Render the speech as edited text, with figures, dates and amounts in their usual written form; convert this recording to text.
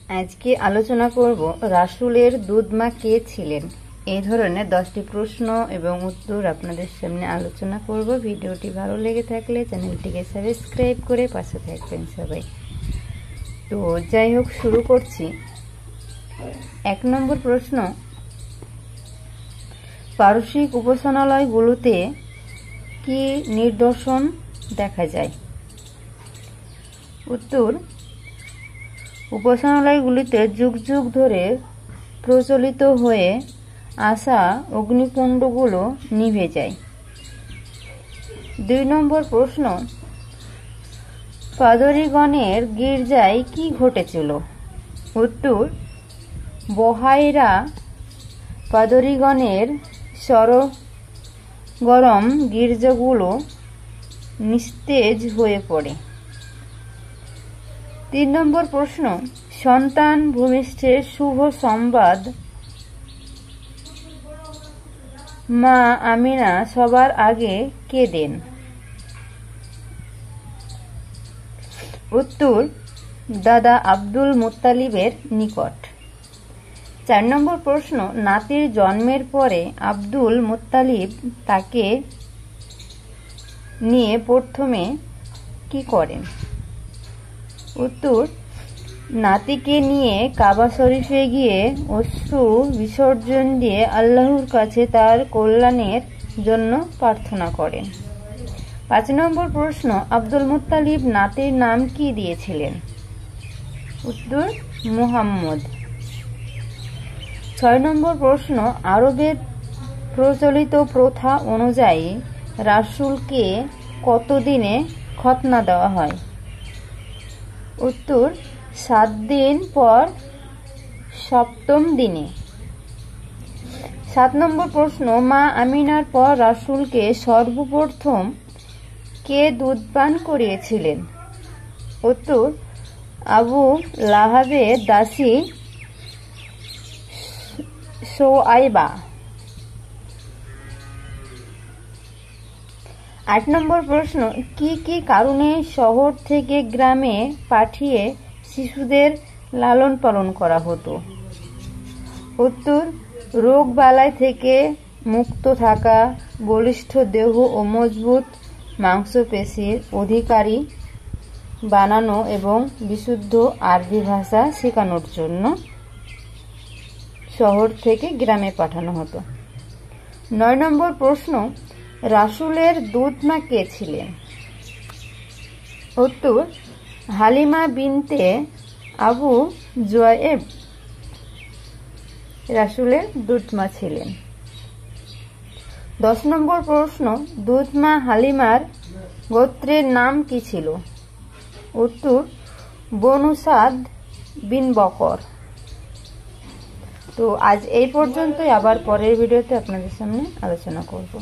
আজকে আলোচনা করব রাসূলের দুধ মা কে ছিলেন। এই ধরনের 10টি প্রশ্ন এবং উত্তর আপনাদের সামনে আলোচনা করব। ভিডিওটি ভালো লেগে থাকলে চ্যানেলটিকে সাবস্ক্রাইব করে পাশে থাকবেন সবাই। তো যাই হোক, শুরু করছি। 1 নম্বর প্রশ্ন, পারসিক উপাসনালয়গুলোতে কি নিদর্শন দেখা যায়? উত্তর, উপাসনালয়গুলিতে যুগ যুগ ধরে প্রচলিত হয়ে আসা অগ্নিকুণ্ডগুলো নিভে যায়। 2 নম্বর প্রশ্ন, পাদরীগণের গির্জায় কি ঘটেছিল? উত্তর, বহাইরা পাদরীগণের সরগরম গির্জাগুলো নিস্তেজ হয়ে পড়ে। 3 নম্বর প্রশ্ন, সন্তান ভূমিষ্ঠের শুভ সংবাদ মা আমিনা সবার আগে কে দেন? উত্তর, দাদা আব্দুল মুত্তালিবের নিকট। 4 নম্বর প্রশ্ন, নাতির জন্মের পরে আব্দুল মুত্তালিব তাকে নিয়ে প্রথমে কি করেন? উত্তর, নাতিকে নিয়ে কাবা শরীফে গিয়ে অশ্রু বিসর্জন দিয়ে আল্লাহর কাছে তার কল্যাণের জন্য প্রার্থনা করেন। 5 নম্বর প্রশ্ন, আব্দুল মুত্তালিব নাতির নাম কি দিয়েছিলেন? উত্তর, মুহাম্মদ। 6 নম্বর প্রশ্ন, আরবের প্রচলিত প্রথা অনুযায়ী রাসূলকে কত দিনে খতনা দেওয়া হয়? উত্তর, 7 দিন পর 7ম দিনে। 7 নম্বর প্রশ্ন, মা আমিনার পর রাসূলকে সর্বপ্রথম কে দুধ পান করিয়েছিলেন? উত্তর, আবু লাহাবের দাসী সোয়াইবা। 8 নম্বর প্রশ্ন, কি কি কারণে শহর থেকে গ্রামে পাঠিয়ে শিশুদের লালন পালন করা হতো? উত্তর, রোগ বালাই থেকে মুক্ত থাকা, বলিষ্ঠ দেহ ও মজবুত মাংসপেশির অধিকারী বানানো এবং বিশুদ্ধ আরবি ভাষা শেখানোর জন্য শহর থেকে গ্রামে পাঠানো হতো। 9 নম্বর প্রশ্ন, রাসূলের দুধ মা কে ছিলেন? উত্তর, হালিমা বিনতে আবু জুয়ায়েব রাসূলের দুধ মা ছিলেন। 10 নম্বর প্রশ্ন, দুধ মা হালিমার গোত্রের নাম কি ছিল? উত্তর, বনু সাদ বিন বকর। তো আজ এই পর্যন্তই, আবার পরের ভিডিওতে আপনাদের সামনে আলোচনা করব।